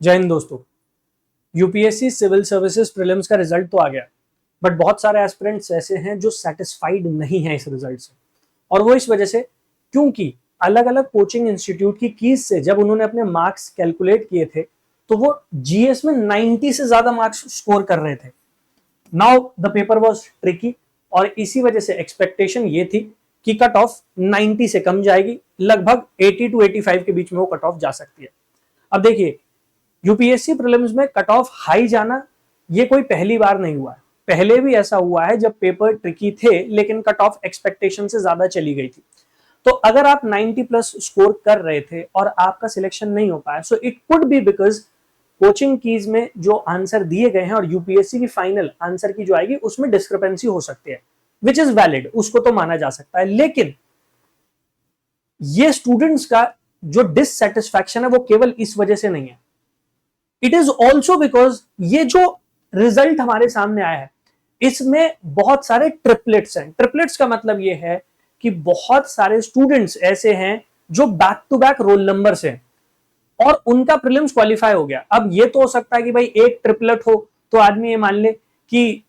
जय हिंद दोस्तों। UPSC civil services prelims का रिजल्ट तो आ गया, बट बहुत सारे एस्पिरेंट्स ऐसे हैं जो सेटिस्फाइड नहीं है इस रिजल्ट से। और वो इस वजह से क्योंकि अलग अलग कोचिंग इंस्टीट्यूट की कीज से जब उन्होंने अपने मार्क्स कैलकुलेट किए थे तो वो जीएस में 90 से ज्यादा मार्क्स स्कोर कर रहे थे। Now the paper was tricky और इसी वजह से एक्सपेक्टेशन ये थी कि कट ऑफ 90 से कम जाएगी, लगभग 80 टू 85 के बीच में वो कट ऑफ जा सकती है। अब देखिए, यूपीएससी प्रीलिम्स में कट ऑफ हाई जाना ये कोई पहली बार नहीं हुआ है। पहले भी ऐसा हुआ है जब पेपर ट्रिकी थे लेकिन कट ऑफ एक्सपेक्टेशन से ज्यादा चली गई थी। तो अगर आप 90 प्लस स्कोर कर रहे थे और आपका सिलेक्शन नहीं हो पाया, so it could be because coaching keys में जो आंसर दिए गए हैं और यूपीएससी की फाइनल आंसर की जो आएगी उसमें डिस्क्रिपेंसी हो सकती है, विच इज वैलिड, उसको तो माना जा सकता है। लेकिन ये स्टूडेंट्स का जो डिससेटिस्फैक्शन है वो केवल इस वजह से नहीं है, इट इज ऑल्सो बिकॉज ये जो रिजल्ट हमारे सामने आया है इसमें बहुत सारे ट्रिपलेट्स हैं। ट्रिपलेट्स का मतलब ये है कि बहुत सारे स्टूडेंट्स ऐसे हैं जो back to back roll number से और उनका प्रीलिम्स क्वालिफाई हो गया। अब ये तो हो सकता है कि भाई एक ट्रिपलेट हो तो आदमी ये मान ले कि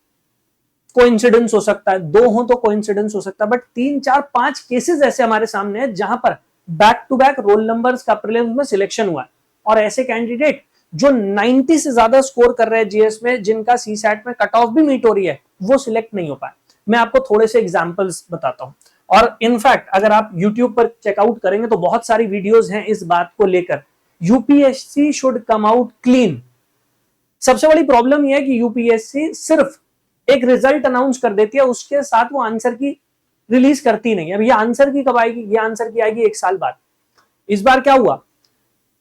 कोइंसिडेंस हो सकता है, दो हो तो कोइंसिडेंस हो सकता है, बट 3 4 5 केसेस ऐसे हमारे सामने हैं जहां पर back to back roll numbers का प्रीलिम्स में सिलेक्शन हुआ है। और ऐसे कैंडिडेट जो 90 से ज्यादा स्कोर कर रहे हैं जीएस में, जिनका सीसैट में कट ऑफ भी मीट हो रही है, वो सिलेक्ट नहीं हो पाए। मैं आपको थोड़े से एग्जांपल्स बताता हूं। और इनफैक्ट अगर आप यूट्यूब पर चेकआउट करेंगे तो बहुत सारी वीडियोस हैं इस बात को लेकर, UPSC should come out clean. सबसे बड़ी प्रॉब्लम यह है कि यूपीएससी सिर्फ एक रिजल्ट अनाउंस कर देती है, उसके साथ वो आंसर की रिलीज करती नहीं। अब ये आंसर की कब आएगी? ये आंसर की आएगी 1 साल बाद। इस बार क्या हुआ,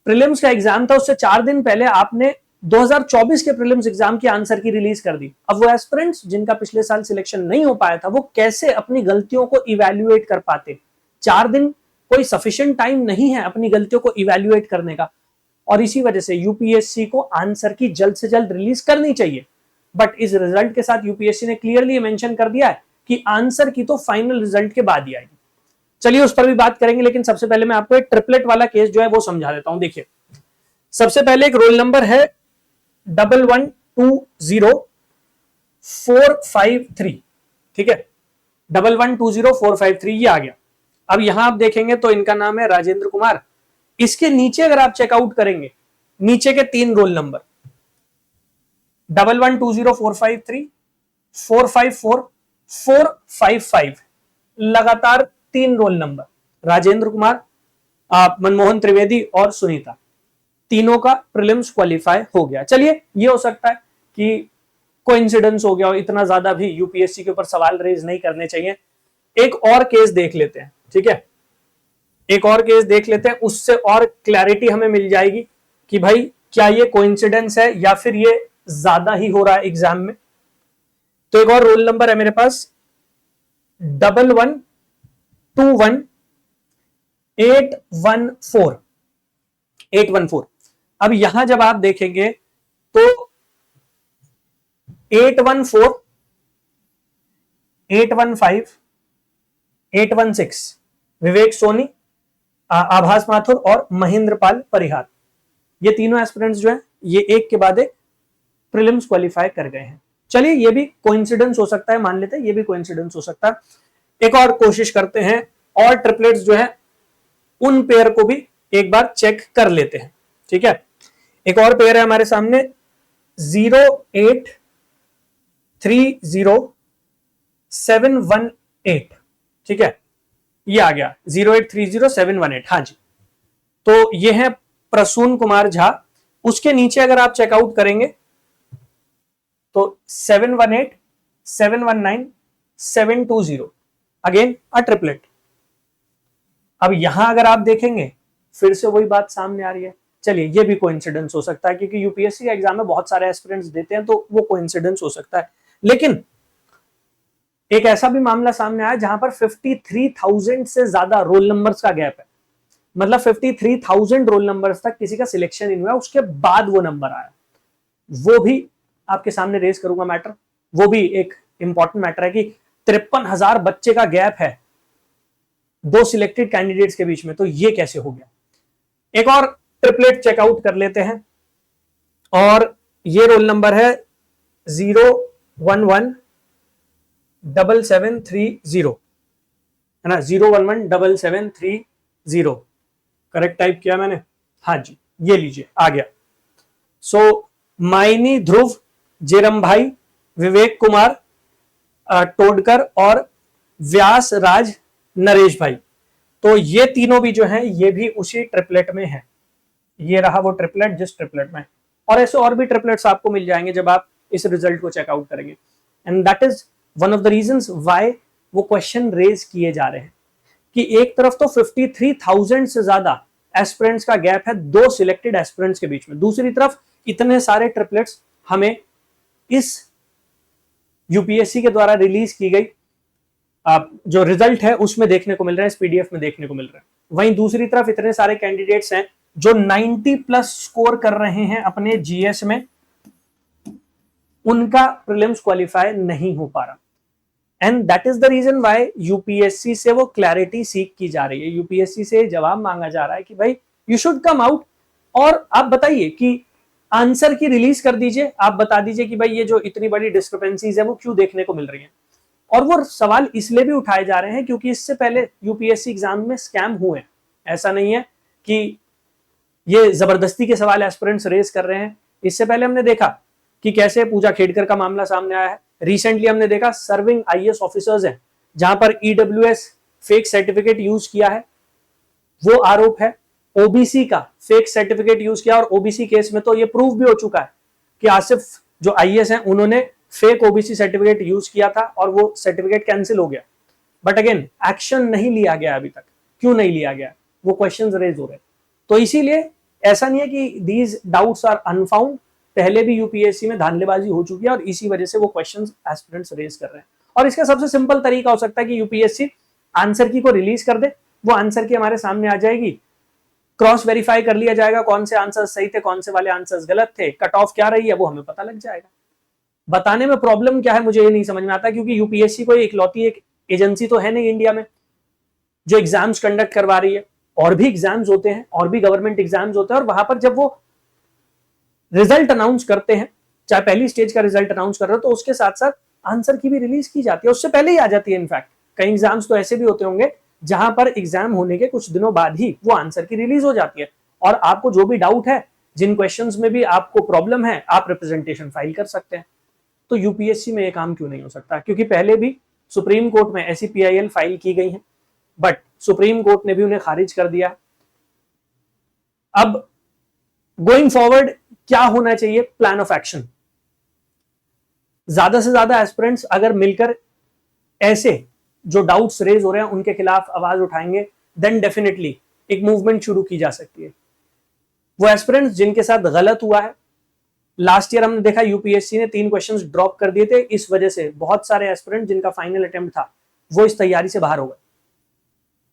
प्रीलिम्स का एग्जाम था, उससे 4 दिन पहले आपने 2024 के प्रीलिम्स एग्जाम की आंसर की रिलीज कर दी। अब वो एस्पिरेंट्स जिनका पिछले साल सिलेक्शन नहीं हो पाया था वो कैसे अपनी गलतियों को इवैल्यूएट कर पाते? 4 दिन कोई सफिशिएंट टाइम नहीं है अपनी गलतियों को इवैल्यूएट करने का। और इसी वजह से यूपीएससी को आंसर की जल्द से जल्द रिलीज करनी चाहिए। बट इस रिजल्ट के साथ यूपीएससी ने क्लियरली मेंशन कर दिया है कि आंसर की तो फाइनल रिजल्ट के बाद ही आएगी। चलिए उस पर भी बात करेंगे, लेकिन सबसे पहले मैं आपको एक ट्रिपलेट वाला केस जो है वो समझा देता हूं। देखिए, सबसे पहले एक रोल नंबर है 1120453, ठीक है, 1120453 ये आ गया। अब यहां आप देखेंगे तो इनका नाम है राजेंद्र कुमार। इसके नीचे अगर आप चेकआउट करेंगे, नीचे के 3 रोल नंबर 1120453, 454, 455, लगातार 3 रोल नंबर, राजेंद्र कुमार, मनमोहन त्रिवेदी और सुनीता, तीनों का प्रीलिम्स क्वालिफाई हो गया। चलिए ये हो सकता है कि कोइंसिडेंस हो गया, और इतना ज्यादा भी यूपीएससी के ऊपर सवाल रेज नहीं करने चाहिए। एक और केस देख लेते हैं, ठीक है, एक और केस देख लेते हैं, उससे और क्लैरिटी हमें मिल जाएगी कि भाई क्या ये कोइंसिडेंस है या फिर ये ज्यादा ही हो रहा है एग्जाम में। तो एक और रोल नंबर है मेरे पास 1121814। अब यहां जब आप देखेंगे तो 814, 815, 816 विवेक सोनी, आभास माथुर और महेंद्र पाल परिहार, ये तीनों एस्पिरेंट्स जो हैं ये एक के बाद एक प्रीलिम्स क्वालिफाई कर गए हैं। चलिए ये भी कोइंसिडेंस हो सकता है, मान लेते हैं ये भी कोइंसिडेंस हो सकता है। एक और कोशिश करते हैं, और ट्रिपलेट्स जो है उन पेयर को भी एक बार चेक कर लेते हैं, ठीक है। एक और पेयर है हमारे सामने 0830718, ठीक है, ये आ गया 0830718, हाँ जी। तो ये है प्रसून कुमार झा। उसके नीचे अगर आप चेकआउट करेंगे तो 718, 719, 720, अगेन अ ट्रिपलेट। अब यहां अगर आप देखेंगे फिर से वही बात सामने आ रही है। चलिए ये भी कोइंसिडेंस हो सकता है, क्योंकि यूपीएससी का एग्जाम में बहुत सारे एस्पिरेंट्स देते हैं तो वो कोइंसिडेंस हो सकता है। लेकिन एक ऐसा भी मामला सामने आया जहां पर 53,000 से ज्यादा रोल नंबर्स का गैप है, मतलब 53,000 रोल नंबर्स तक किसी का सिलेक्शन नहीं हुआ, उसके बाद वो नंबर आया। वो भी आपके सामने रेज करूंगा मैटर। वो भी एक इंपॉर्टेंट मैटर है कि 53,000 बच्चे का गैप है 2 सिलेक्टेड कैंडिडेट्स के बीच में, तो ये कैसे हो गया। एक और ट्रिपलेट चेकआउट कर लेते हैं, और ये रोल नंबर है 0117730, है ना, 0117730। करेक्ट टाइप किया मैंने, हाँ जी, ये लीजिए आ गया। सो माइनी, ध्रुव, जेरम भाई, विवेक कुमार टोडकर और व्यास राज नरेश भाई, तो ये तीनों भी जो हैं ये भी उसी ट्रिपलेट में है। ये रहा वो ट्रिपलेट जिस ट्रिपलेट में, और ऐसे और भी ट्रिपलेट्स आपको मिल जाएंगे जब आप इस रिजल्ट को चेकआउट करेंगे। And that is one of the reasons why वो क्वेश्चन रेज किए जा रहे हैं कि एक तरफ तो 53,000 से ज्यादा एस्पिरेंट्स का गैप है दो सिलेक्टेड एस्पिरेंट्स के बीच में, दूसरी तरफ इतने सारे ट्रिपलेट्स हमें इस यूपीएससी के द्वारा रिलीज की गई जो रिजल्ट है उसमें देखने को मिल रहा है, इस पीडीएफ में देखने को मिल रहा है। वहीं दूसरी तरफ इतने सारे कैंडिडेट्स हैं जो 90 प्लस स्कोर कर रहे हैं अपने जीएस में, उनका प्रीलिम्स क्वालिफाई नहीं हो पा रहा। And that is the reason why UPSC से वो क्लैरिटी सीख की जा रही है, यूपीएससी से जवाब मांगा जा रहा है कि भाई यू शुड कम आउट और आप बताइए कि आंसर की रिलीज कर दीजिए, आप बता दीजिए कि भाई ये जो इतनी बड़ी डिस्क्रिपेंसीज है वो क्यों देखने को मिल रही है। और वो सवाल इसलिए भी उठाए जा रहे हैं क्योंकि इससे पहले यूपीएससी एग्जाम में स्कैम हुए, ऐसा नहीं है कि ये जबरदस्ती के सवाल एस्पिरेंट्स रेज कर रहे हैं। इससे पहले हमने देखा कि कैसे पूजा खेड़कर का मामला सामने आया है, रिसेंटली हमने देखा सर्विंग आईएएस ऑफिसर्स हैं जहां पर ईडब्ल्यूएस फेक सर्टिफिकेट यूज किया है, वो आरोप है। ओबीसी का फेक सर्टिफिकेट यूज किया, और ओबीसी केस में तो ये प्रूव भी हो चुका है कि आसिफ जो आईएएस हैं उन्होंने फेक ओबीसी सर्टिफिकेट यूज किया था और वो सर्टिफिकेट कैंसिल हो गया। बट अगेन एक्शन नहीं लिया गया अभी तक, क्यों नहीं लिया गया, वो क्वेश्चंस रेज हो रहे हैं। तो इसीलिए ऐसा नहीं है कि दीज डाउट्स आर अनफाउंड, पहले भी यूपीएससी में धांधलेबाजी हो चुकी है और इसी वजह से वो क्वेश्चंस एस्पिरेंट्स रेज कर रहे हैं। और इसका सबसे सिंपल तरीका हो सकता है कि यूपीएससी आंसर की को रिलीज कर दे, वो आंसर की हमारे सामने आ जाएगी, क्रॉस वेरीफाई कर लिया जाएगा कौन से आंसर सही थे, कौन से वाले आंसर्स गलत थे, कट ऑफ क्या रही है वो हमें पता लग जाएगा। बताने में प्रॉब्लम क्या है मुझे ये नहीं समझ में आता, क्योंकि यूपीएससी कोई इकलौती एक एजेंसी तो है नहीं इंडिया में जो एग्जाम्स कंडक्ट करवा रही है, और भी एग्जाम्स होते हैं, और भी गवर्नमेंट एग्जाम्स होते हैं, और वहां पर जब वो रिजल्ट अनाउंस करते हैं, चाहे पहली स्टेज का रिजल्ट अनाउंस कर रहे हो तो उसके साथ साथ आंसर की भी रिलीज की जाती है, उससे पहले ही आ जाती है। इनफैक्ट कई एग्जाम्स तो ऐसे भी होते होंगे जहां पर एग्जाम होने के कुछ दिनों बाद ही वो आंसर की रिलीज हो जाती है, और आपको जो भी डाउट है, जिन क्वेश्चंस में भी आपको प्रॉब्लम है, आप रिप्रेजेंटेशन फाइल कर सकते हैं। तो यूपीएससी में ये काम क्यों नहीं हो सकता, क्योंकि पहले भी सुप्रीम कोर्ट में ऐसी पीआईएल फाइल की गई है, बट सुप्रीम कोर्ट ने भी उन्हें खारिज कर दिया। अब गोइंग फॉरवर्ड क्या होना चाहिए, प्लान ऑफ एक्शन। ज्यादा से ज्यादा एस्पिरेंट्स अगर मिलकर ऐसे जो डाउट्स रेज हो रहे हैं उनके खिलाफ आवाज उठाएंगे, देन डेफिनेटली एक मूवमेंट शुरू की जा सकती है। वो एस्पिरेंट्स जिनके साथ गलत हुआ है, लास्ट ईयर हमने देखा यूपीएससी ने 3 क्वेश्चंस ड्रॉप कर दिए थे, इस वजह से बहुत सारे एस्पिरेंट जिनका फाइनल अटेम्प्ट था वो इस तैयारी से बाहर हो गए,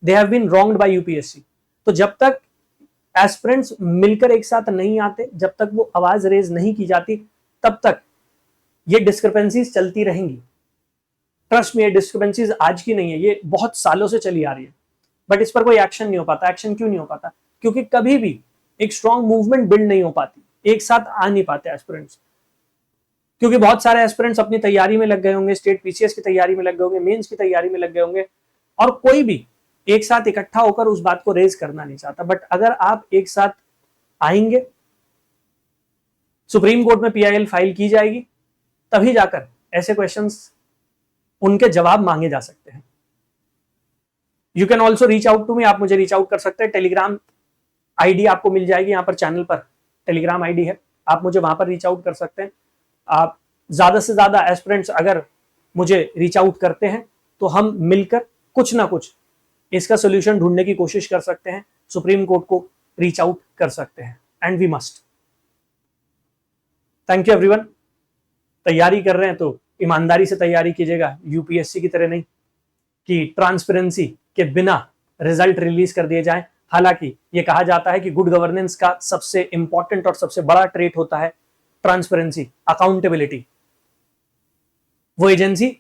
they have been wronged by UPSC. तो जब तक एस्पिरेंट्स मिलकर एक साथ नहीं आते, जब तक वो आवाज रेज नहीं की जाती, तब तक ये डिस्क्रिपेंसीज चलती रहेंगी। ट्रस्ट में, ये डिस्क्रिपेंसीज आज की नहीं है, ये बहुत सालों से चली आ रही है, बट इस पर कोई एक्शन नहीं हो पाता। एक्शन क्यों नहीं हो पाता, क्योंकि कभी भी एक स्ट्रॉन्ग मूवमेंट बिल्ड नहीं हो पाती, एक साथ आ नहीं पाते एस्पिरेंट्स, क्योंकि बहुत सारे एस्पिरेंट्स अपनी तैयारी में लग गए होंगे, स्टेट पीसीएस की तैयारी में लग गए होंगे, मेंस की तैयारी में लग गए होंगे, और कोई भी एक साथ इकट्ठा होकर उस बात को रेज करना नहीं चाहता। बट अगर आप एक साथ आएंगे, सुप्रीम कोर्ट में पीआईएल फाइल की जाएगी, तभी जाकर ऐसे क्वेश्चंस उनके जवाब मांगे जा सकते हैं। You can also reach out to me, आप मुझे रीच आउट कर सकते हैं। टेलीग्राम आईडी आपको मिल जाएगी, यहाँ पर चैनल पर टेलीग्राम आईडी है, आप मुझे वहां पर रीच आउट कर सकते हैं। आप ज्यादा से ज्यादा एस्पिरेंट्स अगर मुझे रीच आउट करते हैं तो हम मिलकर कुछ ना कुछ इसका सोल्यूशन ढूंढने की कोशिश कर सकते हैं, सुप्रीम कोर्ट को रीच आउट कर सकते हैं, and we must. Thank you everyone. तैयारी कर रहे हैं तो ईमानदारी से तैयारी कीजिएगा, यूपीएससी की तरह नहीं कि ट्रांसपेरेंसी के बिना रिजल्ट रिलीज कर दिए जाए। हालांकि ये कहा जाता है कि गुड गवर्नेंस का सबसे इंपॉर्टेंट और सबसे बड़ा ट्रेट होता है ट्रांसपेरेंसी, अकाउंटेबिलिटी। वो एजेंसी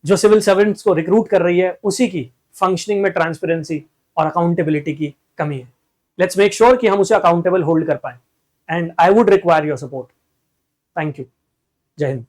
जो सिविल सर्वेंट्स को रिक्रूट कर रही है, उसी की फंक्शनिंग में ट्रांसपेरेंसी और अकाउंटेबिलिटी की कमी है। लेट्स मेक श्योर कि हम उसे अकाउंटेबल होल्ड कर पाए। And I would require your support. Thank you. जय हिंद।